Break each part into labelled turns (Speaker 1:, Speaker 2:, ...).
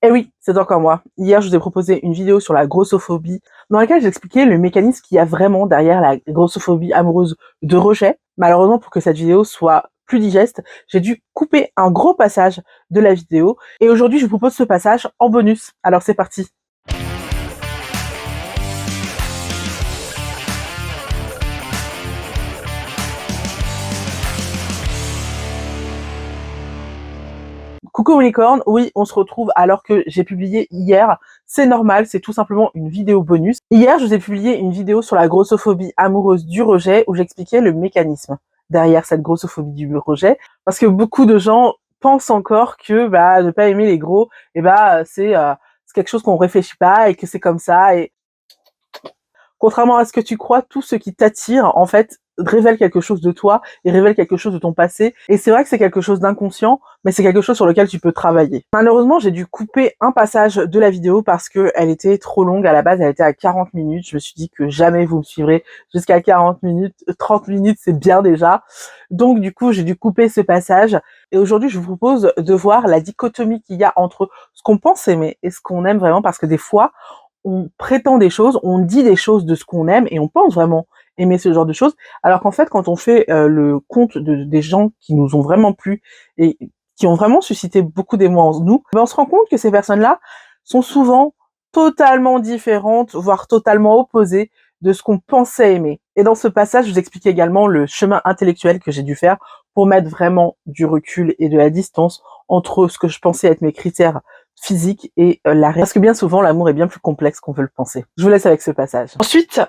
Speaker 1: Eh oui, c'est encore moi. Hier, je vous ai proposé une vidéo sur la grossophobie, dans laquelle j'expliquais le mécanisme qu'il y a vraiment derrière la grossophobie amoureuse de rejet. Malheureusement, pour que cette vidéo soit plus digeste, j'ai dû couper un gros passage de la vidéo. Et aujourd'hui, je vous propose ce passage en bonus. Alors c'est parti. Coucou licorne, oui, on se retrouve alors que j'ai publié hier. C'est normal, c'est tout simplement une vidéo bonus. Hier, je vous ai publié une vidéo sur la grossophobie amoureuse du rejet où j'expliquais le mécanisme derrière cette grossophobie du rejet. Parce que beaucoup de gens pensent encore que ne pas aimer les gros, c'est quelque chose qu'on réfléchit pas et que c'est comme ça. Et contrairement à ce que tu crois, tout ce qui t'attire, en fait, révèle quelque chose de toi et révèle quelque chose de ton passé. Et c'est vrai que c'est quelque chose d'inconscient, mais c'est quelque chose sur lequel tu peux travailler. Malheureusement, j'ai dû couper un passage de la vidéo parce que elle était trop longue. À la base, elle était à 40 minutes. Je me suis dit que jamais vous me suivrez jusqu'à 40 minutes. 30 minutes, c'est bien déjà. Donc, du coup, j'ai dû couper ce passage. Et aujourd'hui, je vous propose de voir la dichotomie qu'il y a entre ce qu'on pense aimer et ce qu'on aime vraiment, parce que des fois, on prétend des choses, on dit des choses de ce qu'on aime et on pense vraiment aimer ce genre de choses, alors qu'en fait, quand on fait le compte des gens qui nous ont vraiment plu et qui ont vraiment suscité beaucoup d'émoi en nous, on se rend compte que ces personnes-là sont souvent totalement différentes, voire totalement opposées de ce qu'on pensait aimer. Et dans ce passage, je vous explique également le chemin intellectuel que j'ai dû faire pour mettre vraiment du recul et de la distance entre ce que je pensais être mes critères physique et la réalité. Parce que bien souvent, l'amour est bien plus complexe qu'on veut le penser. Je vous laisse avec ce passage. Ensuite,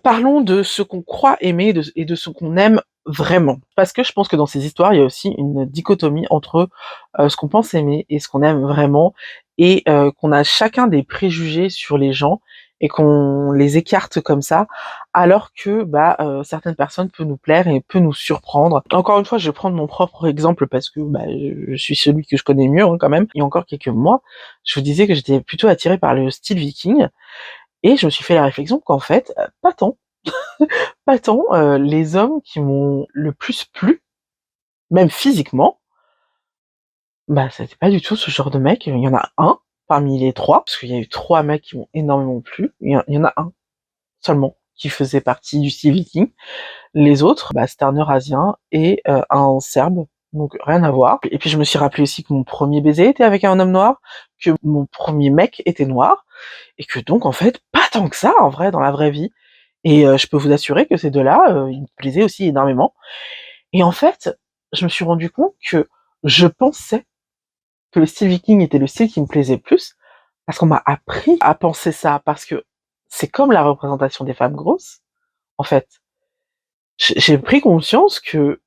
Speaker 1: parlons de ce qu'on croit aimer et de ce qu'on aime vraiment. Parce que je pense que dans ces histoires, il y a aussi une dichotomie entre ce qu'on pense aimer et ce qu'on aime vraiment, et qu'on a chacun des préjugés sur les gens et qu'on les écarte comme ça, alors que certaines personnes peuvent nous plaire et peuvent nous surprendre. Encore une fois, je vais prendre mon propre exemple parce que je suis celui que je connais mieux quand même. Il y a encore quelques mois, je vous disais que j'étais plutôt attirée par le style viking, et je me suis fait la réflexion qu'en fait, pas tant. Pas tant. Les hommes qui m'ont le plus plu, même physiquement, c'était pas du tout ce genre de mec. Il y en a un parmi les trois, parce qu'il y a eu trois mecs qui m'ont énormément plu. Il y en a un seulement qui faisait partie du style viking. Les autres, c'était un Eurasien et un Serbe, donc rien à voir. Et puis je me suis rappelé aussi que mon premier baiser était avec un homme noir, que mon premier mec était noir, et que donc en fait, pas tant que ça en vrai dans la vraie vie. Et je peux vous assurer que ces deux-là, ils me plaisaient aussi énormément. Et en fait, je me suis rendu compte que je pensais que le style viking était le style qui me plaisait plus, parce qu'on m'a appris à penser ça, parce que c'est comme la représentation des femmes grosses, en fait. J'ai pris conscience que,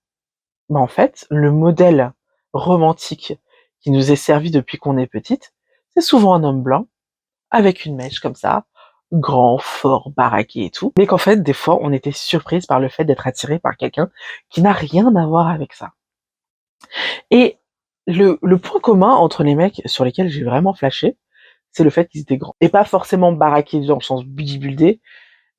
Speaker 1: en fait, le modèle romantique qui nous est servi depuis qu'on est petite, c'est souvent un homme blanc, avec une mèche comme ça, grand, fort, baraqué et tout, mais qu'en fait, des fois, on était surprise par le fait d'être attiré par quelqu'un qui n'a rien à voir avec ça. Et le point commun entre les mecs sur lesquels j'ai vraiment flashé, c'est le fait qu'ils étaient grands. Et pas forcément baraqués dans le sens bodybuildé,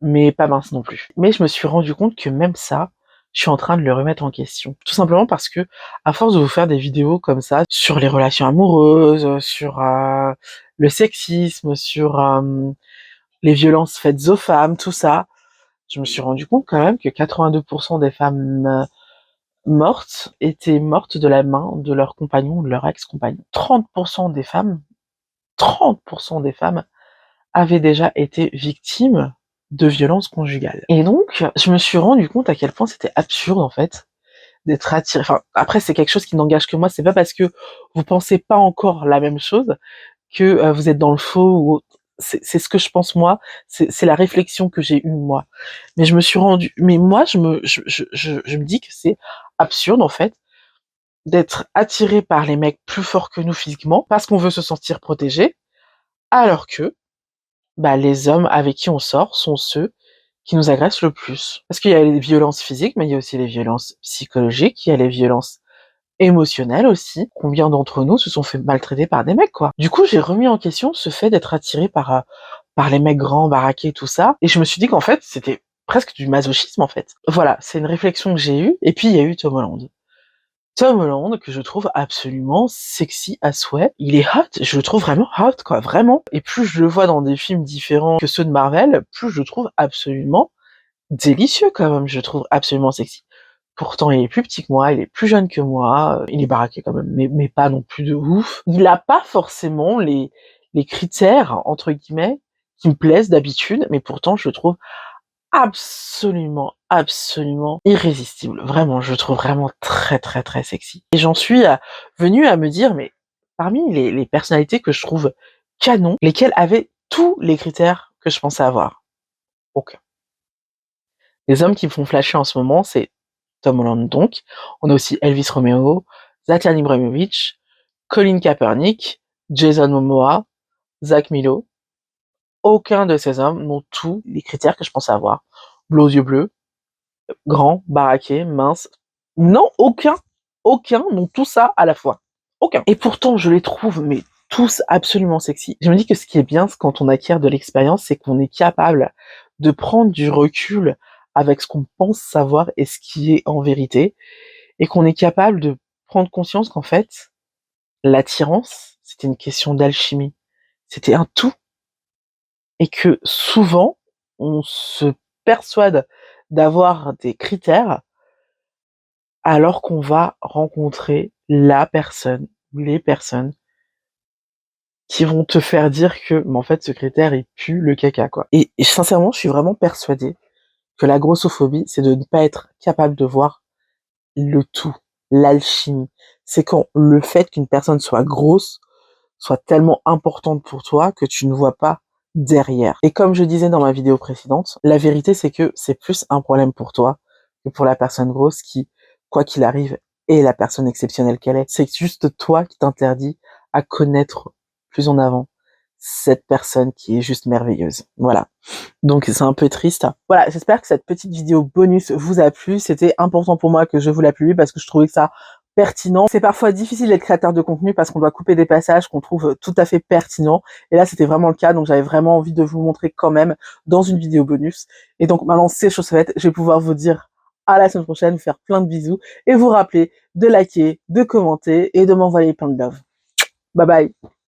Speaker 1: mais pas mince non plus. Mais je me suis rendu compte que même ça, je suis en train de le remettre en question. Tout simplement parce que, à force de vous faire des vidéos comme ça, sur les relations amoureuses, sur le sexisme, sur les violences faites aux femmes, tout ça, je me suis rendu compte quand même que 82% des femmes mortes étaient mortes de la main de leur compagnon ou de leur ex-compagnon. 30% des femmes avaient déjà été victimes de violences conjugales. Et donc, je me suis rendu compte à quel point c'était absurde, en fait, d'être attiré. Enfin, après, c'est quelque chose qui n'engage que moi. C'est pas parce que vous pensez pas encore la même chose que vous êtes dans le faux ou autre. C'est ce que je pense moi. C'est la réflexion que j'ai eue moi. Mais je me suis rendu. Mais moi, je me dis que c'est absurde, en fait, d'être attiré par les mecs plus forts que nous physiquement parce qu'on veut se sentir protégé, alors que les hommes avec qui on sort sont ceux qui nous agressent le plus. Parce qu'il y a les violences physiques, mais il y a aussi les violences psychologiques, il y a les violences émotionnelles aussi. Combien d'entre nous se sont fait maltraiter par des mecs, quoi. Du coup, j'ai remis en question ce fait d'être attiré par les mecs grands, baraqués, tout ça, et je me suis dit qu'en fait, c'était presque du masochisme, en fait. Voilà, c'est une réflexion que j'ai eue, et puis il y a eu Tom Holland. Tom Holland, que je trouve absolument sexy à souhait. Il est hot, je le trouve vraiment hot, quoi, vraiment. Et plus je le vois dans des films différents que ceux de Marvel, plus je le trouve absolument délicieux, quand même. Je le trouve absolument sexy. Pourtant, il est plus petit que moi, il est plus jeune que moi, il est baraqué quand même, mais pas non plus de ouf. Il a pas forcément les critères, entre guillemets, qui me plaisent d'habitude, mais pourtant, je le trouve absolument, absolument irrésistible. Vraiment, je le trouve vraiment très, très, très sexy. Et j'en suis venue à me dire, mais parmi les personnalités que je trouve canon, lesquelles avaient tous les critères que je pensais avoir? Aucun. Les hommes qui me font flasher en ce moment, c'est Tom Holland donc. On a aussi Elvis Romero, Zlatan Ibrahimovic, Colin Kaepernick, Jason Momoa, Zach Milo. Aucun de ces hommes n'ont tous les critères que je pensais avoir. Bleu aux yeux bleus, grand, baraqué, mince. Non, aucun n'ont tout ça à la fois. Aucun. Et pourtant, je les trouve, mais tous absolument sexy. Je me dis que ce qui est bien quand on acquiert de l'expérience, c'est qu'on est capable de prendre du recul avec ce qu'on pense savoir et ce qui est en vérité, et qu'on est capable de prendre conscience qu'en fait, l'attirance, c'était une question d'alchimie. C'était un tout. Et que souvent, on se persuade d'avoir des critères alors qu'on va rencontrer la personne ou les personnes qui vont te faire dire que, mais en fait, ce critère, il pue le caca, quoi. Et sincèrement, je suis vraiment persuadée que la grossophobie, c'est de ne pas être capable de voir le tout, l'alchimie. C'est quand le fait qu'une personne soit grosse soit tellement importante pour toi que tu ne vois pas derrière. Et comme je disais dans ma vidéo précédente, la vérité c'est que c'est plus un problème pour toi que pour la personne grosse qui, quoi qu'il arrive, est la personne exceptionnelle qu'elle est. C'est juste toi qui t'interdis à connaître plus en avant cette personne qui est juste merveilleuse. Voilà. Donc c'est un peu triste. Voilà, j'espère que cette petite vidéo bonus vous a plu. C'était important pour moi que je vous la publie parce que je trouvais que ça pertinent. C'est parfois difficile d'être créateur de contenu parce qu'on doit couper des passages qu'on trouve tout à fait pertinents. Et là, c'était vraiment le cas, donc j'avais vraiment envie de vous montrer quand même dans une vidéo bonus. Et donc maintenant, c'est chose faite, je vais pouvoir vous dire à la semaine prochaine, vous faire plein de bisous et vous rappeler de liker, de commenter et de m'envoyer plein de love. Bye bye.